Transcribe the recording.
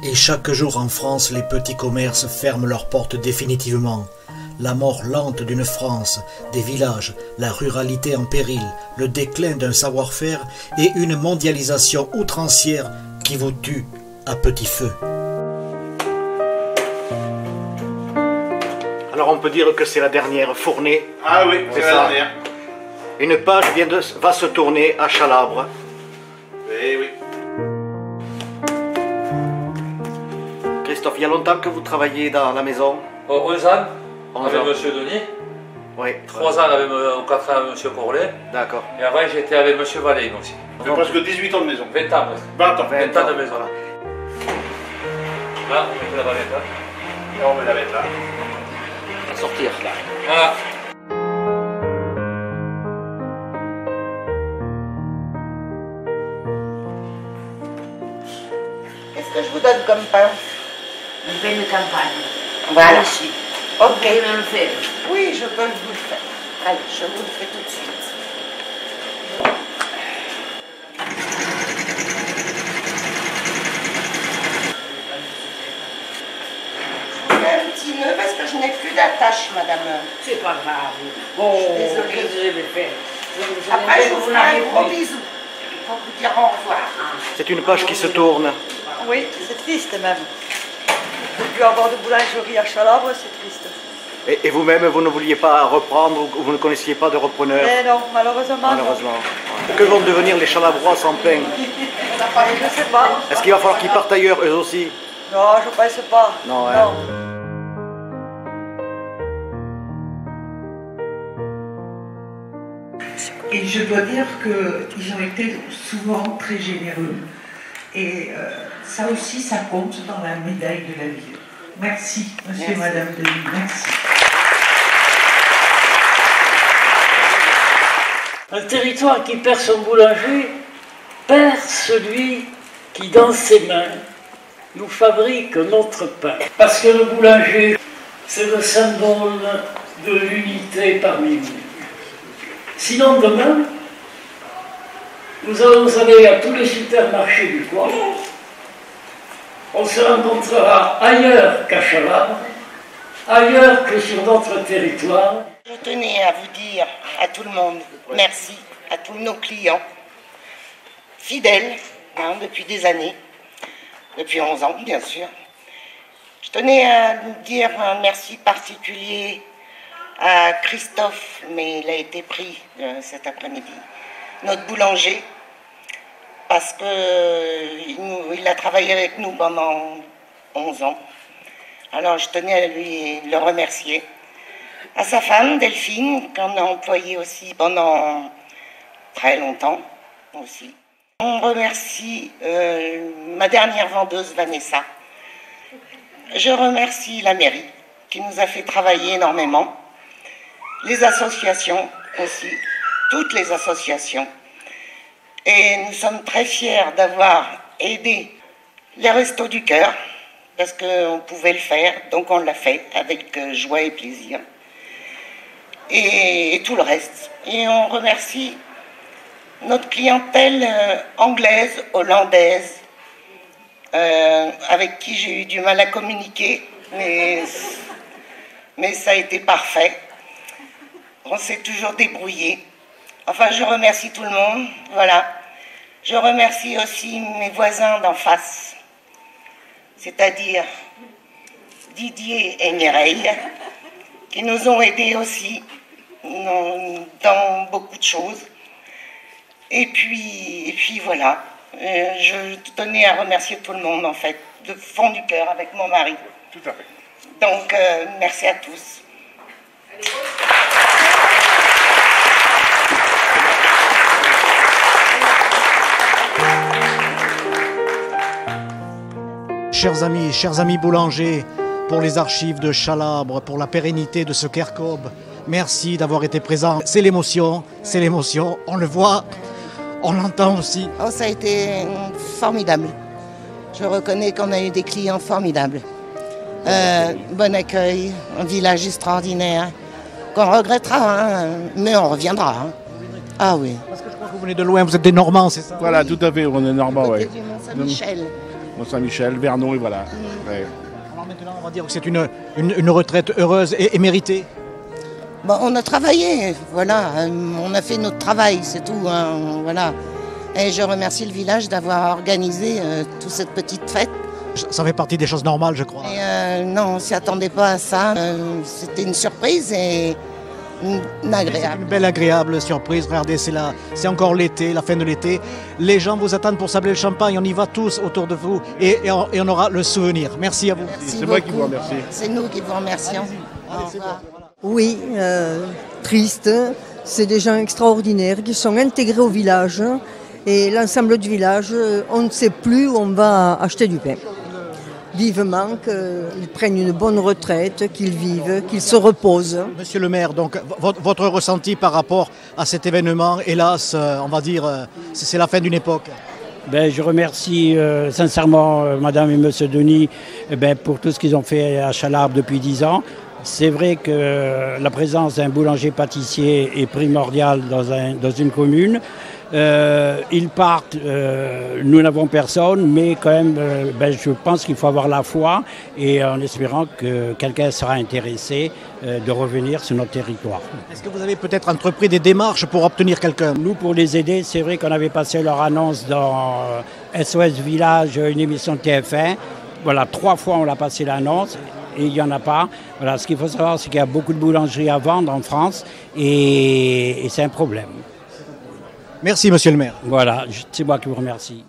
Et chaque jour en France, les petits commerces ferment leurs portes définitivement. La mort lente d'une France, des villages, la ruralité en péril, le déclin d'un savoir-faire et une mondialisation outrancière qui vous tue à petit feu. Alors on peut dire que c'est la dernière fournée. Ah oui, c'est la dernière. Une page va se tourner à Chalabre. Oui, oui. Christophe, il y a longtemps que vous travaillez dans la maison? 11 ans, 11 avec ans. M. Denis. Oui. 3 ans avec 4 ans avec M. Corlet. D'accord. Et avant, j'étais avec M. Valéine aussi. Ça fait presque 18 ans de maison. 20 ans presque. 20 ans. 20 ans de maison. Là, on met la valette là. Et on met la bête là. À sortir. Voilà. Qu'est-ce que je vous donne comme pain? Un pain de campagne. Voilà. Ici. Ok. Vous pouvez me le faire. Oui, je peux vous le faire. Allez, je vous le fais tout de suite. Je mets un petit nœud parce que je n'ai plus d'attache, madame. C'est pas grave. Bon, Je suis désolée. qu'est-ce que je vais faire? Après, je vous ferai un gros bisou pour vous dire au revoir. C'est une page qui se tourne. Oui, c'est triste même. Ne plus avoir de boulangerie à Chalabre, c'est triste. Et vous-même, vous ne vouliez pas reprendre ou vous ne connaissiez pas de repreneur? Mais non, malheureusement. Malheureusement. Que vont devenir les Chalabrois sans pain? Je ne sais pas. Est-ce qu'il va falloir qu'ils partent ailleurs, eux aussi? Non, je ne pense pas. Non, hein. Et je dois dire qu'ils ont été souvent très généreux. Et ça aussi, ça compte dans la médaille de la ville. Merci, monsieur et madame Denis, merci. Un territoire qui perd son boulanger perd celui qui, dans ses mains, nous fabrique notre pain. Parce que le boulanger, c'est le symbole de l'unité parmi nous. Sinon, demain, nous allons aller à tous les supermarchés du coin. On se rencontrera ailleurs qu'à Chalabre, ailleurs que sur notre territoire. Je tenais à vous dire à tout le monde merci, à tous nos clients, fidèles depuis des années, depuis 11 ans bien sûr. Je tenais à dire un merci particulier à Christophe, mais il a été pris cet après-midi, notre boulanger, parce qu'il a travaillé avec nous pendant 11 ans. Alors je tenais à lui le remercier. À sa femme, Delphine, qu'on a employée aussi pendant très longtemps aussi. On remercie ma dernière vendeuse, Vanessa. Je remercie la mairie, qui nous a fait travailler énormément. Les associations aussi, toutes les associations. Et nous sommes très fiers d'avoir aidé les Restos du Cœur, parce qu'on pouvait le faire, donc on l'a fait avec joie et plaisir. Et tout le reste. Et on remercie notre clientèle anglaise, hollandaise, avec qui j'ai eu du mal à communiquer, mais ça a été parfait. On s'est toujours débrouillé. Enfin, je remercie tout le monde, voilà. Je remercie aussi mes voisins d'en face, c'est-à-dire Didier et Mireille, qui nous ont aidés aussi dans beaucoup de choses. Et puis voilà, je tenais à remercier tout le monde en fait, de fond du cœur avec mon mari. Tout à fait. Donc merci à tous. Chers amis boulangers, pour les archives de Chalabre, pour la pérennité de ce Kerkhob, merci d'avoir été présents. C'est l'émotion, on le voit, on l'entend aussi. Oh, ça a été formidable. Je reconnais qu'on a eu des clients formidables. Bon accueil, un village extraordinaire, qu'on regrettera, mais on reviendra. Ah oui. Parce que je crois que vous venez de loin, vous êtes des Normands, c'est ça? Voilà, tout à fait, on est Normands, Côté oui. du Mont-Saint-Michel. Mont-Saint-Michel, Vernon et voilà. Ouais. Alors maintenant, on va dire que c'est une retraite heureuse et méritée. Bon, on a travaillé, voilà, on a fait notre travail, c'est tout, hein, voilà. Et je remercie le village d'avoir organisé toute cette petite fête. Ça fait partie des choses normales, je crois. Et, non, on ne s'y attendait pas à ça. C'était une surprise et agréable. Une belle, agréable surprise. Regardez, c'est encore l'été, la fin de l'été. Les gens vous attendent pour sabler le champagne. On y va tous autour de vous et on aura le souvenir. Merci à vous. C'est moi qui vous remercie. C'est nous qui vous remercions. Oui, triste. C'est des gens extraordinaires qui sont intégrés au village. Et l'ensemble du village, on ne sait plus où on va acheter du pain. Vivement qu'ils prennent une bonne retraite, qu'ils vivent, qu'ils se reposent. Monsieur le maire, donc votre ressenti par rapport à cet événement, hélas, on va dire, c'est la fin d'une époque. Je remercie sincèrement Madame et Monsieur Denis pour tout ce qu'ils ont fait à Chalabre depuis 10 ans. C'est vrai que la présence d'un boulanger-pâtissier est primordiale dans une commune. Ils partent, nous n'avons personne, mais quand même, je pense qu'il faut avoir la foi et en espérant que quelqu'un sera intéressé de revenir sur notre territoire. Est-ce que vous avez peut-être entrepris des démarches pour obtenir quelqu'un? Nous, pour les aider, c'est vrai qu'on avait passé leur annonce dans SOS Village, une émission de TF1. Voilà, 3 fois on a passé l'annonce. Et il n'y en a pas. Voilà, ce qu'il faut savoir, c'est qu'il y a beaucoup de boulangeries à vendre en France et c'est un problème. Merci, monsieur le maire. Voilà, c'est moi qui vous remercie.